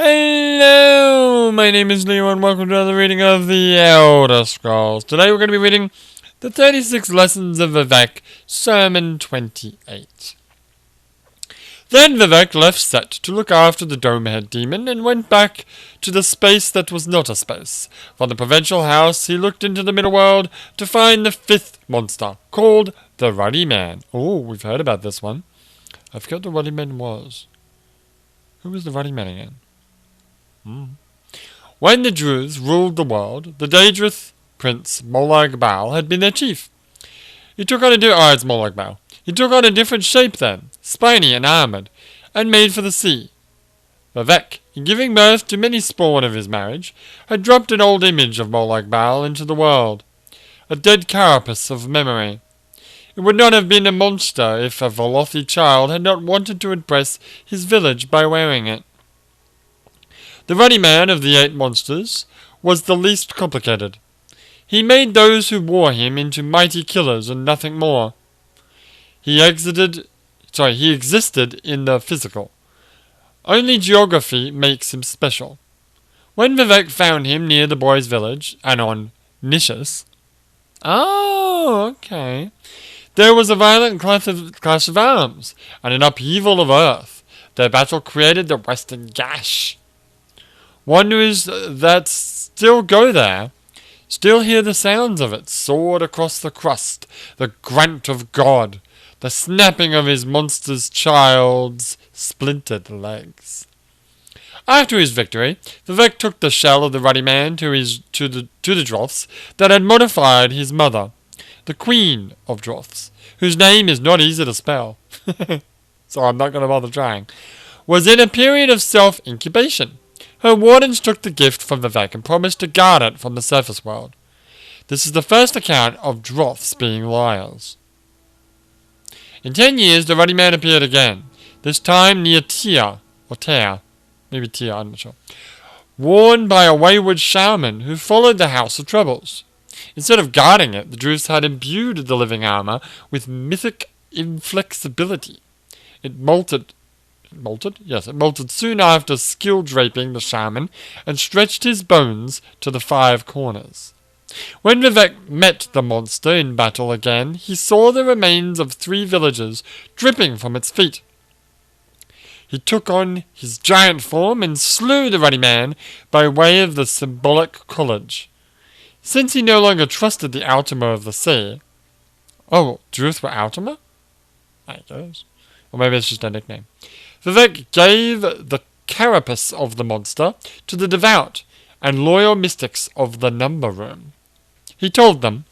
Hello, my name is Leo and welcome to another reading of the Elder Scrolls. Today we're going to be reading the 36 Lessons of Vivec, Sermon 28. Then Vivec left Set to look after the Domehead demon and went back to the space that was not a space. From the provincial house he looked into the middle world to find the fifth monster, called the Ruddy Man. Oh, we've heard about this one. I forgot what the Ruddy Man was. Who was the Ruddy Man again? When the Druids ruled the world, the Daedrith prince Molag Bal had been their chief. He took on a it's Molag Bal. He took on a different shape then, spiny and armoured, and made for the sea. Vivec, in giving birth to many spawn of his marriage, had dropped an old image of Molag Bal into the world, a dead carapace of memory. It would not have been a monster if a Velothi child had not wanted to impress his village by wearing it. The Ruddy Man of the 8 monsters was the least complicated. He made those who wore him into mighty killers and nothing more. He existed in the physical. Only geography makes him special. When Vivec found him near the boys' village, and on Nishis... Oh, okay. There was a violent clash of arms, and an upheaval of earth. Their battle created the Western Gash. Wonders that still go there, still hear the sounds of it, soared across the crust, the grunt of God, the snapping of his monster's child's splintered legs. After his victory, Vivec took the shell of the Ruddy Man to the Droths that had modified his mother, the Queen of Droths, whose name is not easy to spell, so I'm not going to bother trying, was in a period of self-incubation. Her wardens took the gift from Vivec and promised to guard it from the surface world. This is the first account of Droths being liars. In 10 years, the Ruddy Man appeared again, this time near Tyr, or Tyr, maybe Tyr, I'm not sure, worn by a wayward shaman who followed the House of Troubles. Instead of guarding it, the Druids had imbued the living armor with mythic inflexibility. It molted soon after skill draping the shaman and stretched his bones to the 5 corners. When Vivec met the monster in battle again, he saw the remains of 3 villagers dripping from its feet. He took on his giant form and slew the Ruddy Man by way of the symbolic college. Since he no longer trusted the Altimer of the Sea... Oh, Druids were Altimer? I guess. Or maybe it's just a nickname. Vivec gave the carapace of the monster to the devout and loyal mystics of the Number Room. He told them,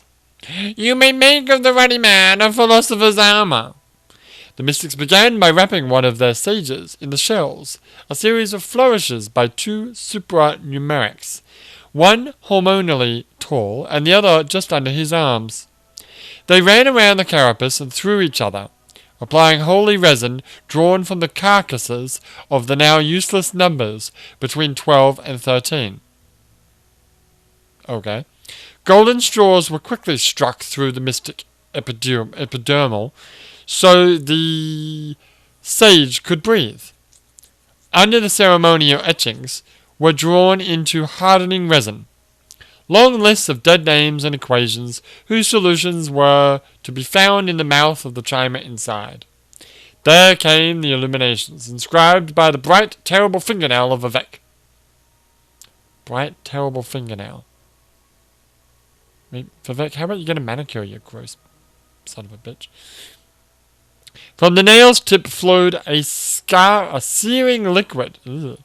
"You may make of the Ruddy Man a philosopher's armor." The mystics began by wrapping one of their sages in the shells, a series of flourishes by 2 supranumerics, one hormonally tall and the other just under his arms. They ran around the carapace and through each other, applying holy resin drawn from the carcasses of the now useless numbers between 12 and 13. Okay. Golden straws were quickly struck through the mystic epidermal so the sage could breathe. Under the ceremonial etchings were drawn into hardening resin long lists of dead names and equations whose solutions were to be found in the mouth of the chimer inside. There came the illuminations, inscribed by the bright, terrible fingernail of Vivec. Bright, terrible fingernail. Vivec, how about you get a manicure, you gross son of a bitch? From the nail's tip flowed a searing liquid. Ugh.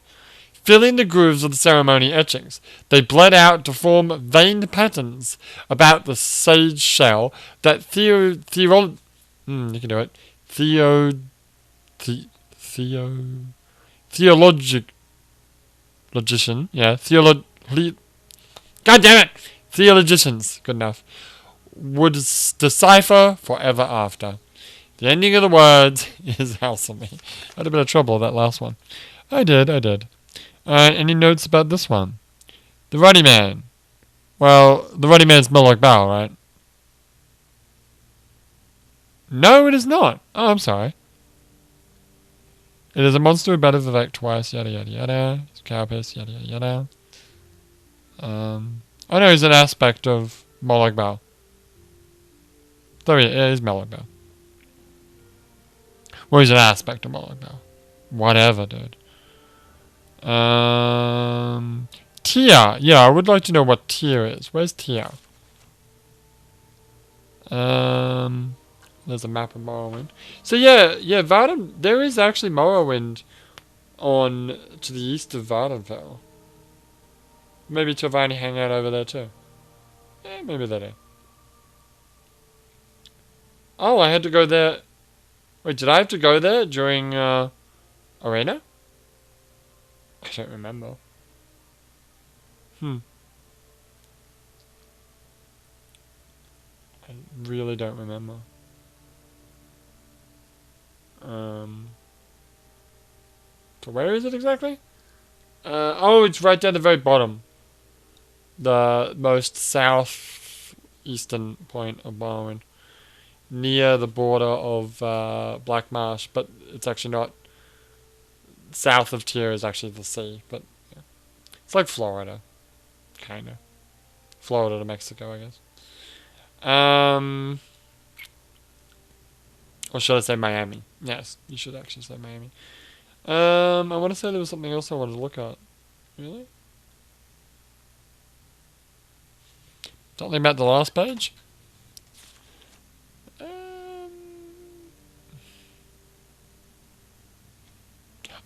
Filling the grooves of the ceremony etchings. They bled out to form veined patterns about the sage shell that theologians, good enough, would decipher forever after. The ending of the words is alchemy. I had a bit of trouble with that last one. I did. Any notes about this one? The Ruddy Man. Well, the Ruddy Man's Molag Bal, right? No, it is not. Oh, I'm sorry. It is a monster who battled Vivec twice, yada yada yada. It's carapace, yada yada yada. I know he's an aspect of Molag Bal. Though he is Molag Bal. Well, he's an aspect of Molag Bal. Whatever, dude. Tia. Yeah, I would like to know what Tia is. Where's Tia? There's a map of Morrowind. So yeah, Varden. There is actually Morrowind on to the east of Vardenfell. Maybe Tavani hang out over there too. Yeah, maybe they do. Oh, I had to go there. Wait, did I have to go there during Arena? I don't remember. I really don't remember. So where is it exactly? Oh, it's right down the very bottom. The most southeastern point of Morrowind. Near the border of Black Marsh, but it's actually not. South of Tyr is actually the sea, but yeah. It's like Florida. Kinda. Florida to Mexico, I guess. Or should I say Miami? Yes, you should actually say Miami. I want to say there was something else I wanted to look at. Really? Something about the last page?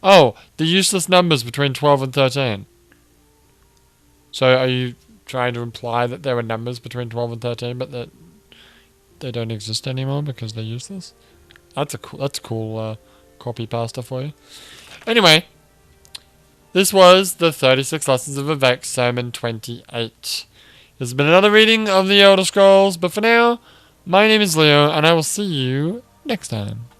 Oh, the useless numbers between 12 and 13. So are you trying to imply that there were numbers between 12 and 13, but that they don't exist anymore because they're useless? That's a cool copy pasta for you. Anyway, this was the 36 Lessons of Vivec, Sermon 28. This has been another reading of the Elder Scrolls, but for now, my name is Leo, and I will see you next time.